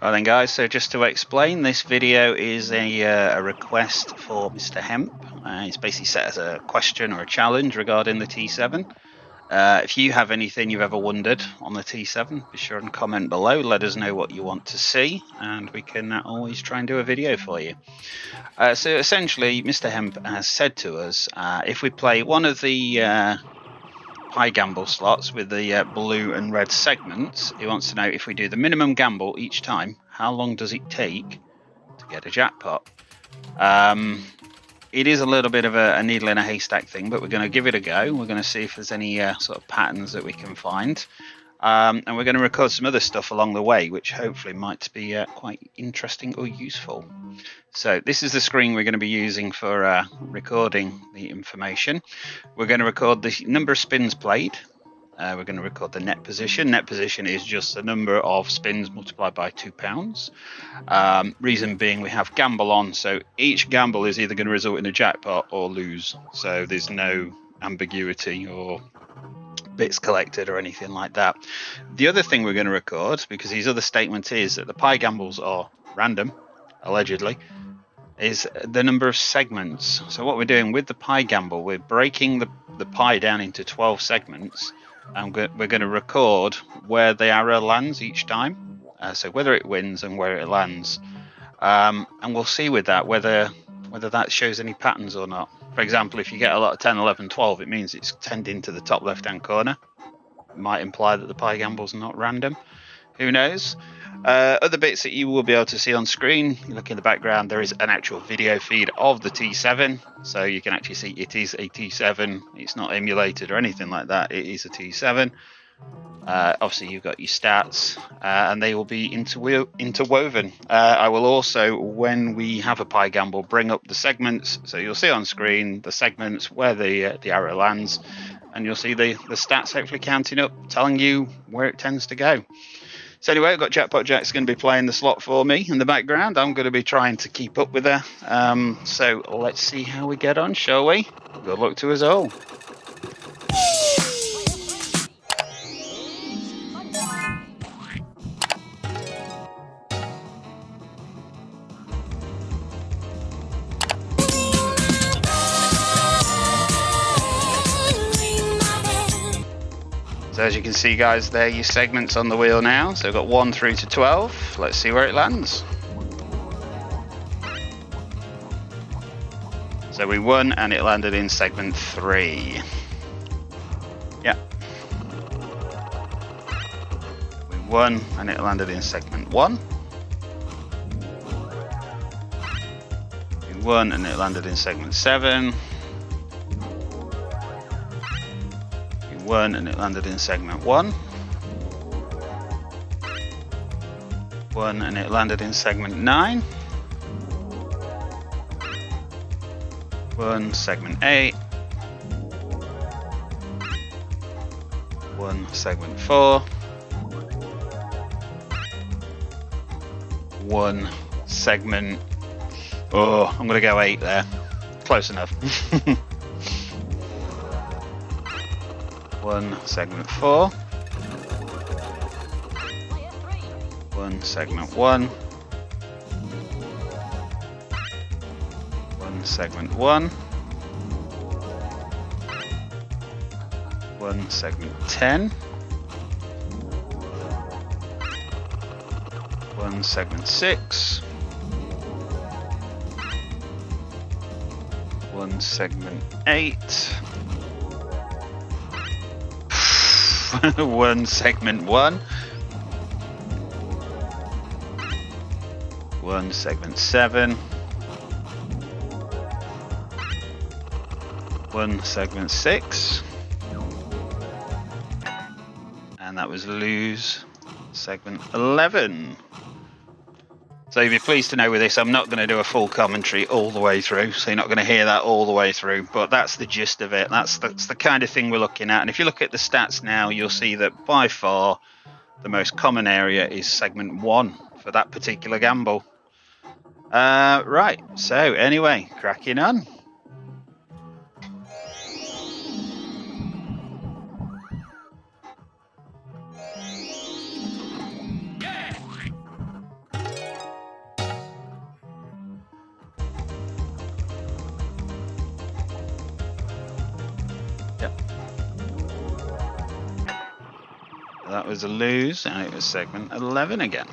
Right then guys, so just to explain, this video is a request for Mr Hemp. It's basically set as a question or a challenge regarding the T7. If you have anything you've ever wondered on the T7, be sure and comment below, let us know what you want to see, and we can always try and do a video for you. So essentially, Mr Hemp has said to us, if we play one of the high gamble slots with the blue and red segments, he wants to know, if we do the minimum gamble each time, how long does it take to get a jackpot? It is a little bit of a needle in a haystack thing, but we're going to give it a go. We're going to see if there's any sort of patterns that we can find. And we're going to record some other stuff along the way, which hopefully might be quite interesting or useful. So this is the screen we're going to be using for recording the information. We're going to record the number of spins played. We're going to record the net position. Net position is just the number of spins multiplied by £2. Reason being, we have gamble on, so each gamble is either going to result in a jackpot or lose. So there's no ambiguity or bits collected or anything like that. The other thing we're going to record, because his other statement is that the pie gambles are random, allegedly, is the number of segments. So what we're doing with the pie gamble, we're breaking the pie down into 12 segments, and we're going to record where the arrow lands each time, so whether it wins and where it lands, and we'll see with that whether that shows any patterns or not. For example, if you get a lot of 10, 11, 12, it means it's tending to the top left-hand corner. It might imply that the pie gamble's not random. Who knows? Other bits that you will be able to see on screen, you look in the background, there is an actual video feed of the T7, so you can actually see it is a T7. It's not emulated or anything like that. It is a T7. Obviously, you've got your stats, and they will be interwoven. I will also, when we have a pie gamble, bring up the segments, so you'll see on screen the segments where the arrow lands, and you'll see the stats hopefully counting up, telling you where it tends to go. So anyway, I've got Jackpot Jack's going to be playing the slot for me in the background. I'm going to be trying to keep up with her. So let's see how we get on, shall we? Good luck to us all. So as you can see, guys, there are your segments on the wheel now. So we've got 1 through to 12. Let's see where it lands. So we won and it landed in segment 3. Yeah. We won and it landed in segment 1. We won and it landed in segment 7. We won and it landed in segment 1. Won and it landed in segment 9. Won segment 8. Won segment 4. Won segment... Oh, I'm going to go 8 there. Close enough. Won segment 4. Won segment 1. Won segment 1. Won segment 10. Won segment 6. Won segment 8. Won segment 1. Won segment 7. Won segment 6. And that was lose segment 11. So you'll be pleased to know with this, I'm not going to do a full commentary all the way through, so you're not going to hear that all the way through, but that's the gist of it. That's the kind of thing we're looking at. And if you look at the stats now, you'll see that by far the most common area is segment 1 for that particular gamble. Right, so anyway, cracking on. that was a lose, and it was segment 11 again.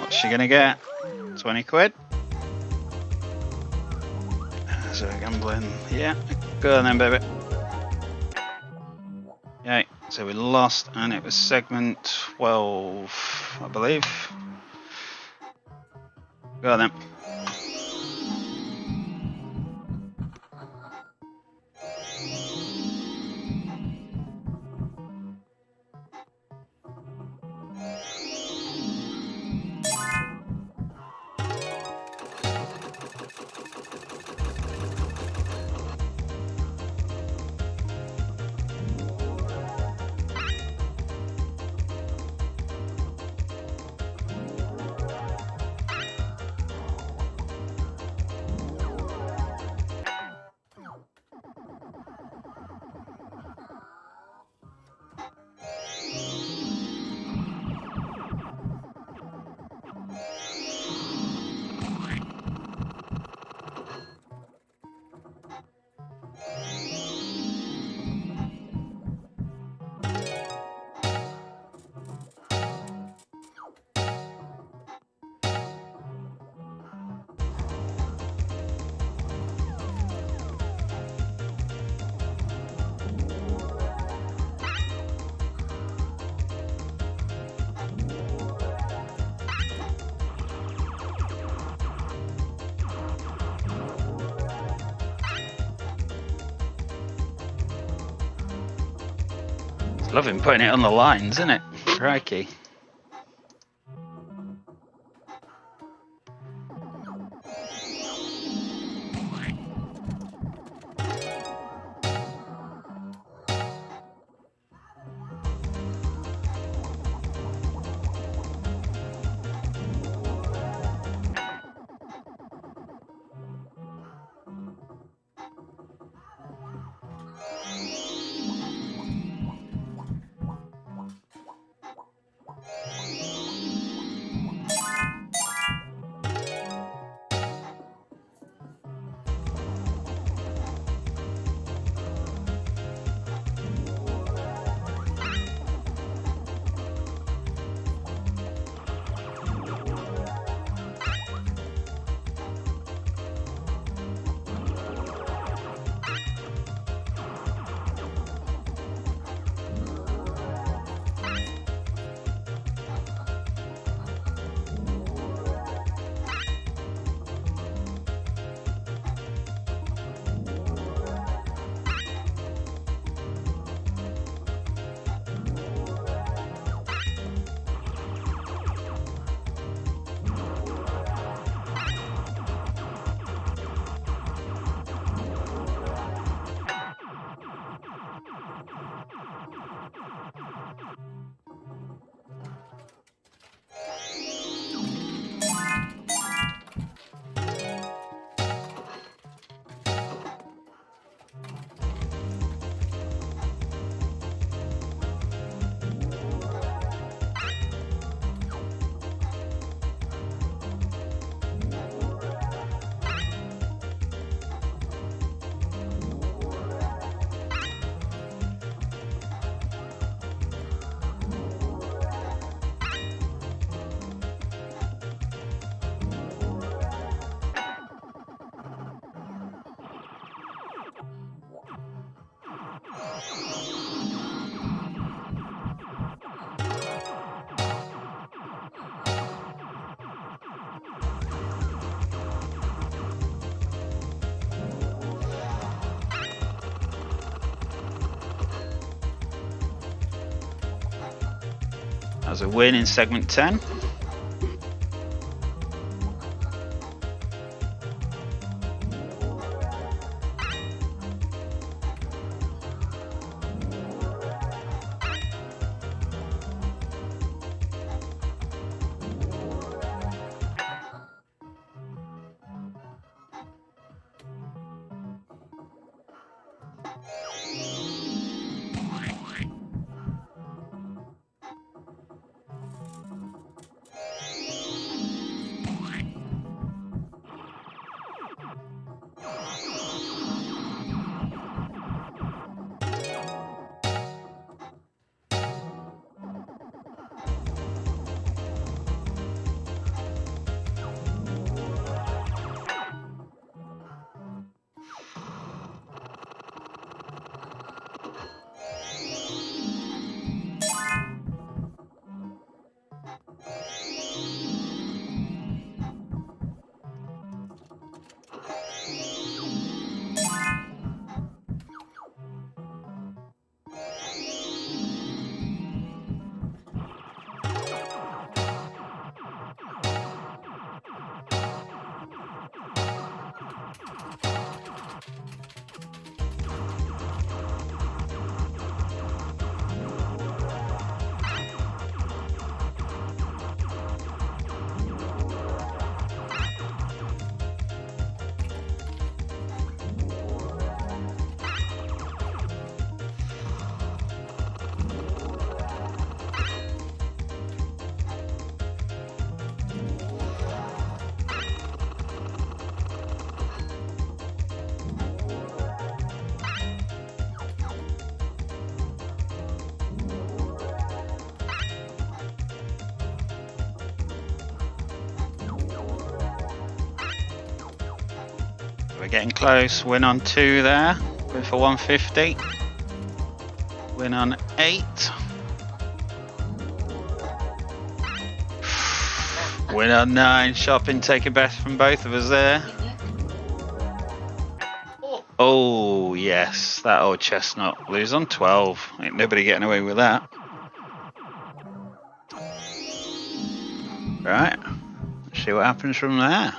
What's she gonna get? 20 quid? So gambling, yeah, go on then, baby. Okay, so we lost, and it was segment 12, I believe. Go on then. Love him putting it on the lines, isn't it? Crikey. As a win in segment 10. We're getting close. Win on 2 there. Win for 150. Win on 8. Win on 9. Shopping taking best from both of us there. Oh, yes. That old chestnut. Lose on 12. Ain't nobody getting away with that. Right. Let's see what happens from there.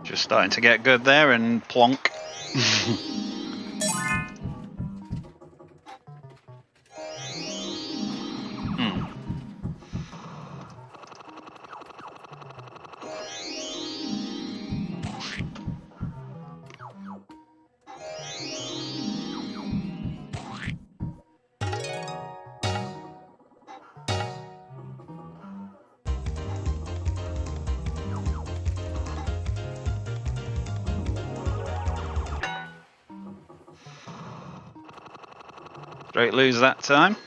Just starting to get good there, and plonk. Straight lose that time.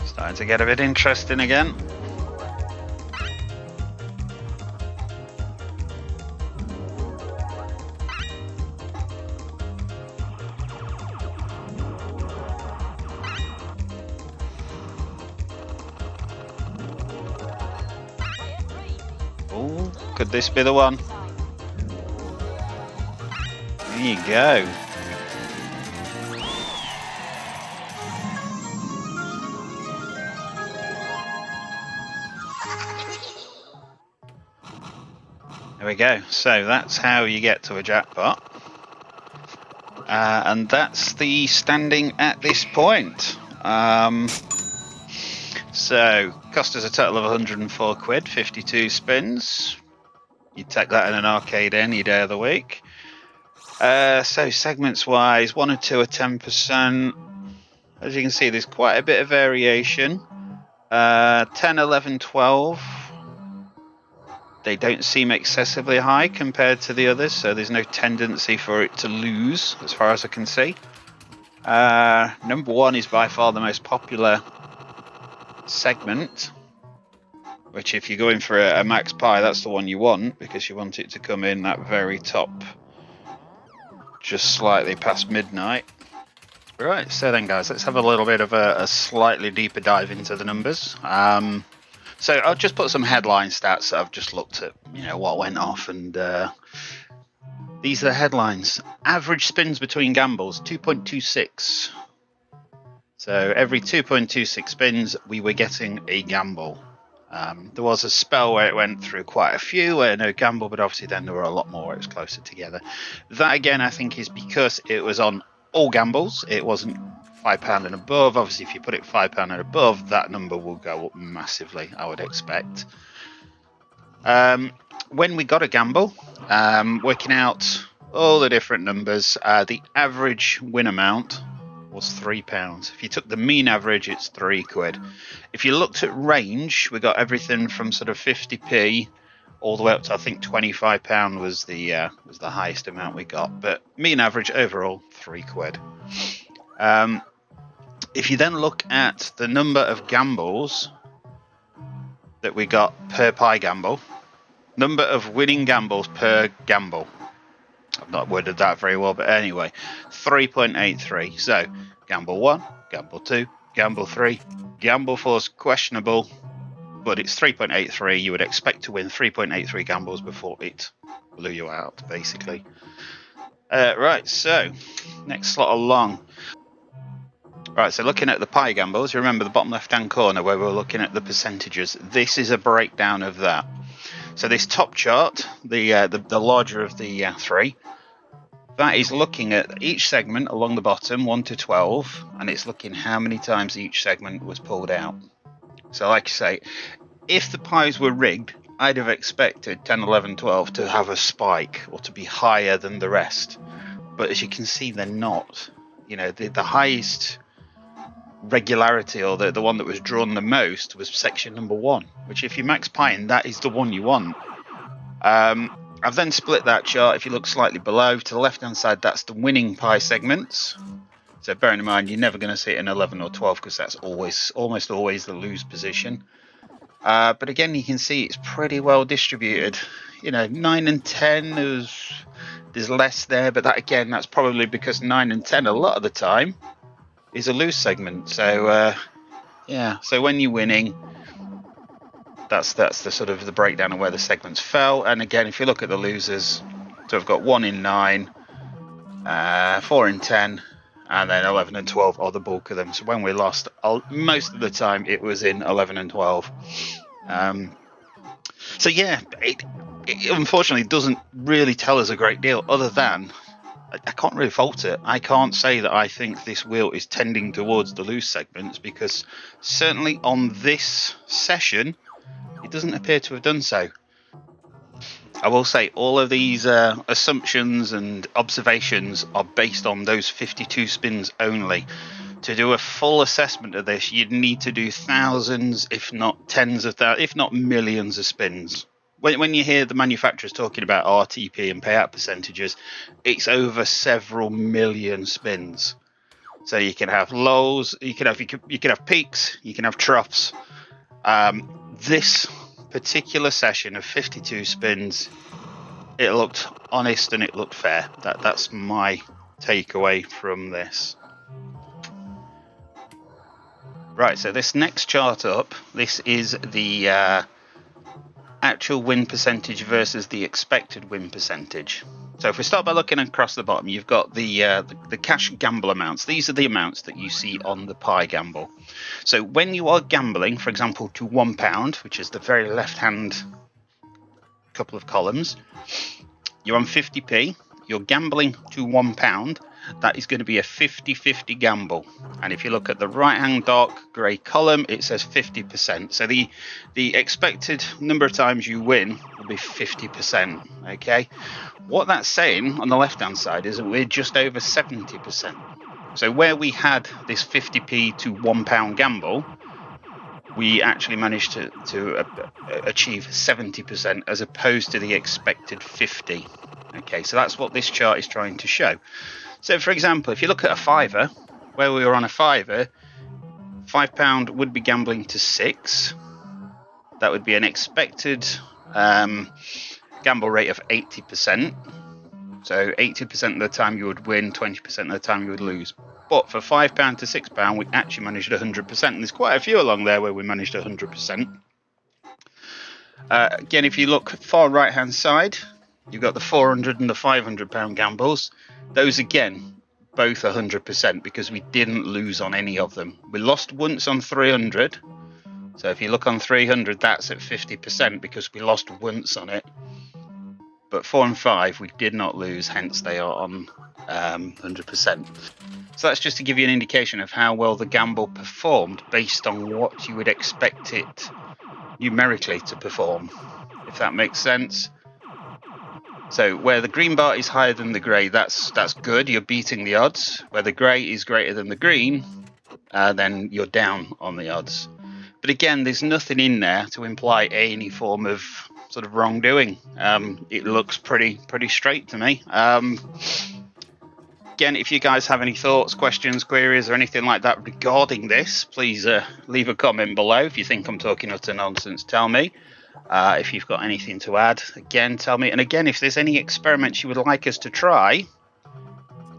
Starting to get a bit interesting again. Oh, could this be the one? There you go. There we go. So that's how you get to a jackpot. And that's the standing at this point. So, cost us a total of 104 quid, 52 spins. You'd take that in an arcade any day of the week. So, segments-wise, 1 and 2 are 10%. As you can see, there's quite a bit of variation. 10, 11, 12. They don't seem excessively high compared to the others, so there's no tendency for it to lose, as far as I can see. Number 1 is by far the most popular segment. which if you're going for a max pie, that's the one you want, because you want it to come in that very top, just slightly past midnight. Right, so then guys, let's have a little bit of a slightly deeper dive into the numbers. So I'll just put some headline stats that I've just looked at, what went off, and these are the headlines. Average spins between gambles, 2.26. So every 2.26 spins, we were getting a gamble. There was a spell where it went through quite a few where no gamble, but obviously then there were a lot more where it was closer together. That again, I think, is because it was on all gambles. It wasn't £5 and above. Obviously, if you put it £5 and above, that number will go up massively, I would expect. When we got a gamble, working out all the different numbers, the average win amount was £3. If you took the mean average, it's £3. If you looked at range, we got everything from sort of 50p all the way up to, I think, £25 was the highest amount we got. But mean average overall, £3. If you then look at the number of gambles that we got per pie gamble, number of winning gambles per gamble. I've not worded that very well, but anyway, 3.83. So, gamble 1, gamble 2, gamble 3, gamble 4 is questionable, but it's 3.83. You would expect to win 3.83 gambles before it blew you out, basically. Right, so, next slot along. Right, so looking at the pie gambles, you remember the bottom left-hand corner where we were looking at the percentages. This is a breakdown of that. So this top chart, the larger of the three, that is looking at each segment along the bottom, 1 to 12, and it's looking how many times each segment was pulled out. So like I say, if the pies were rigged, I'd have expected 10, 11, 12 to have a spike or to be higher than the rest. But as you can see, they're not. The highest regularity, or the one that was drawn the most, was section number 1, which if you max pieing, that is the one you want. I've then split that chart. If you look slightly below to the left hand side, that's the winning pie segments. So bearing in mind, you're never going to see it in 11 or 12 because that's almost always the lose position. But again, you can see it's pretty well distributed. 9 and 10, there's less there, but that's probably because 9 and 10 a lot of the time is a lose segment. So so when you're winning, that's the sort of the breakdown of where the segments fell. And again, if you look at the losers, so I've got 1 in 9, 4 in 10, and then 11 and 12 are the bulk of them. So when we lost, most of the time it was in 11 and 12. So yeah, it unfortunately doesn't really tell us a great deal, other than I can't really fault it. I can't say that I think this wheel is tending towards the lose segments, because certainly on this session, it doesn't appear to have done so. I will say all of these assumptions and observations are based on those 52 spins only. To do a full assessment of this, you'd need to do thousands, if not tens of thousands, if not millions of spins. When you hear the manufacturers talking about RTP and payout percentages, it's over several million spins. So you can have lows, you can have peaks, you can have troughs. This particular session of 52 spins, it looked honest and it looked fair. That's my takeaway from this. Right, so this next chart up, this is the actual win percentage versus the expected win percentage. So if we start by looking across the bottom, you've got the cash gamble amounts. These are the amounts that you see on the pie gamble. So when you are gambling, for example, to £1, which is the very left-hand couple of columns, you're on 50p, you're gambling to £1, that is going to be a 50-50 gamble. And if you look at the right-hand dark grey column, it says 50%. So the expected number of times you win will be 50%. Okay, what that's saying on the left-hand side is that we're just over 70%. So where we had this 50p to £1 gamble, we actually managed to achieve 70% as opposed to the expected 50. Okay, so that's what this chart is trying to show. So, for example, if you look at a fiver, where we were on a fiver, £5 would be gambling to 6. that would be an expected gamble rate of 80%. So 80% of the time you would win, 20% of the time you would lose. But for £5 to £6, we actually managed 100%. And there's quite a few along there where we managed 100%. Again, if you look far right-hand side, you've got the £400 and the £500 gambles. Those, again, both 100% because we didn't lose on any of them. We lost once on 300. So if you look on 300, that's at 50% because we lost once on it. But 4 and 5, we did not lose, hence they are on 100%. So that's just to give you an indication of how well the gamble performed based on what you would expect it numerically to perform, if that makes sense. So where the green bar is higher than the grey, that's good, you're beating the odds. Where the grey is greater than the green, then you're down on the odds. But again, there's nothing in there to imply any form of sort of wrongdoing. It looks pretty straight to me. Again, if you guys have any thoughts, questions, queries, or anything like that regarding this, please leave a comment below. If you think I'm talking utter nonsense, tell me. If you've got anything to add, again, tell me. And again, if there's any experiments you would like us to try,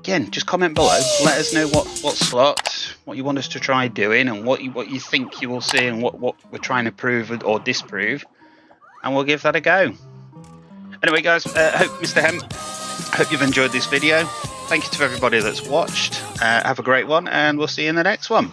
again, just comment below. Let us know what slots, what you want us to try doing, and what you think you will see, and what we're trying to prove or disprove, and we'll give that a go. Anyway, guys, Mr. Hemp, I hope you've enjoyed this video. Thank you to everybody that's watched. Have a great one, and we'll see you in the next one.